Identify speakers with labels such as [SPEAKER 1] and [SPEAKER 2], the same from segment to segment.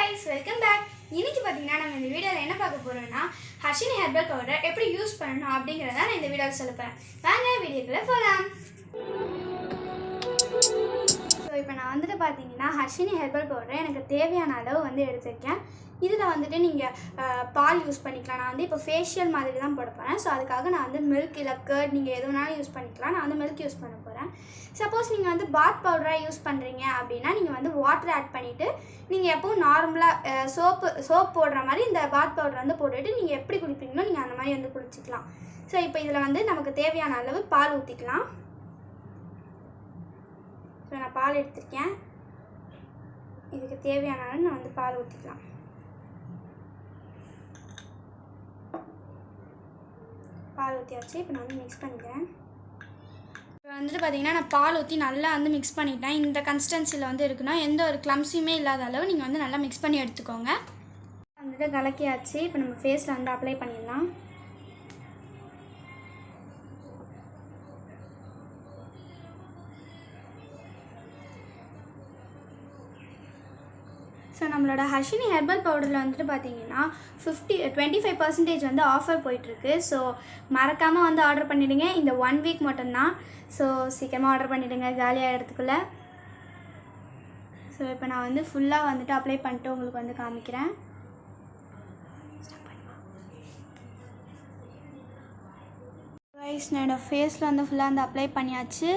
[SPEAKER 1] guys, welcome back. இன்னைக்கு பாத்தீங்கன்னா நம்ம இந்த வீடியோல என்ன பார்க்க போறோம்னா ஹர்ஷினி ஹெர்பல் பவுடர் எப்படி யூஸ் பண்ணனும் அப்படிங்கறத நான் இந்த வீடியோல சொல்ல போறேன். வாங்க வீடியோக்குள்ள போலாம். சோ இப்போ நான் வந்துட்டு பாத்தீங்கன்னா ஹர்ஷினி ஹெர்பல் பவுடர் எனக்கு தேவையான அளவு வந்து எடுத்துர்க்கேன். இதுல வந்துட்டு நீங்க பால் யூஸ் பண்ணிக்கலாம். நான் வந்து இப்போ ஃபேஷியல் மாதிரி தான் போட போறேன். சோ அதுக்காக நான் வந்து மில்க் இல்ல கர்ட் நீங்க எது வேணாலும் யூஸ் பண்ணிக்கலாம். நான் வந்து மில்க் யூஸ் பண்ண போறேன். சப்போஸ் நீங்க வந்து பாத் பவுடரா யூஸ் பண்றீங்க அப்படினா நீங்க வந்து வாட்டர் ஆட் பண்ணிட்டு நீங்க எப்பவும் நார்மலா சோப் போடுற மாதிரி இந்த பாத் பவுடர் வந்து போட்டுட்டு நீங்க எப்படி குளிப்பீங்களோ நீங்க அந்த மாதிரி வந்து குளிச்சிக்கலாம். சோ இப்போ இதுல வந்து நமக்கு தேவையான அளவு பால் ஊத்திக்கலாம். சோ நான் பால் எடுத்துர்க்கேன். இதுக்கு தேவையான அளவு நான் வந்து பால் ஊத்திக்கலாம். பால் ஊற்றியாச்சு. இப்போ நான் வந்து மிக்ஸ் பண்ணிக்கிறேன். இப்போ வந்துட்டு பார்த்தீங்கன்னா நான் பால் ஊற்றி நல்லா வந்து மிக்ஸ் பண்ணிட்டேன். இந்த கன்சிஸ்டன்சியில் வந்து இருக்குன்னா எந்த ஒரு கிளம்ஸியுமே இல்லாத அளவு நீங்கள் வந்து நல்லா மிக்ஸ் பண்ணி எடுத்துக்கோங்க. வந்துட்டு கலக்கியாச்சு. இப்போ நம்ம ஃபேஸில் வந்து அப்ளை பண்ணிடலாம். ஸோ நம்மளோட ஹர்ஷினி ஹெர்பல் பவுடரில் வந்துட்டு பார்த்தீங்கன்னா 25% வந்து ஆஃபர் போயிட்டுருக்கு. ஸோ மறக்காமல் வந்து ஆர்டர் பண்ணிவிடுங்க. இந்த 1 வீக் மட்டும்தான். ஸோ சீக்கிரமாக ஆர்டர் பண்ணிவிடுங்க காலியாகிறதுக்குள்ளே. ஸோ இப்போ நான் வந்து ஃபுல்லாக வந்துட்டு அப்ளை பண்ணிட்டு உங்களுக்கு வந்து காமிக்கிறேன். நான் என்னோடய ஃபேஸில் வந்து ஃபுல்லாக வந்து அப்ளை பண்ணியாச்சு.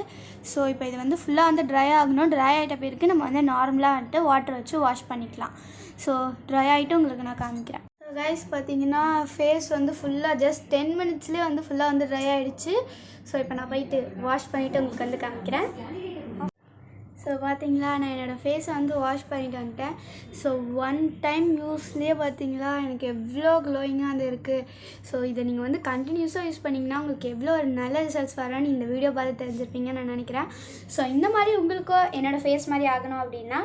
[SPEAKER 1] ஸோ இப்போ இது வந்து ஃபுல்லாக வந்து ட்ரை ஆகணும். ட்ரை ஆகிட்ட பிறகு நம்ம வந்து நார்மலாக வந்துட்டு வாட்டர் வச்சு வாஷ் பண்ணிக்கலாம். ஸோ ட்ரை ஆகிட்டு உங்களுக்கு நான் காமிக்கிறேன். ஸோ கைஸ் பார்த்தீங்கன்னா ஃபேஸ் வந்து ஃபுல்லாக ஜஸ்ட் 10 மினிட்ஸ்லேயே வந்து ஃபுல்லாக வந்து ட்ரை ஆகிடுச்சு. ஸோ இப்போ நான் போயிட்டு வாஷ் பண்ணிவிட்டு உங்களுக்கு வந்து காமிக்கிறேன். ஸோ பார்த்தீங்களா நான் என்னோடய ஃபேஸை வந்து வாஷ் பண்ணிட்டு வந்துட்டேன். ஸோ 1 டைம் யூஸ்லேயே பார்த்தீங்களா எனக்கு எவ்வளோ க்ளோயிங்காக அது இருக்குது. ஸோ இதை நீங்கள் வந்து கண்டினியூஸாக யூஸ் பண்ணிங்கன்னா உங்களுக்கு எவ்வளோ ஒரு நல்ல ரிசல்ட்ஸ் வரணும்னு இந்த வீடியோ பார்த்து தெரிஞ்சிருப்பீங்கன்னு நான் நினைக்கிறேன். ஸோ இந்த மாதிரி உங்களுக்கோ என்னோடய ஃபேஸ் மாதிரி ஆகணும் அப்படின்னா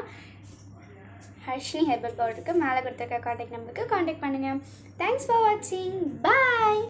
[SPEAKER 1] ஹர்ஷினி ஹெர்பல் பவுடருக்கு மேலே கொடுத்துருக்க கான்டாக்ட் நம்பருக்கு கான்டாக்ட் பண்ணுங்கள். தேங்க்ஸ் ஃபார் வாட்சிங். பாய்.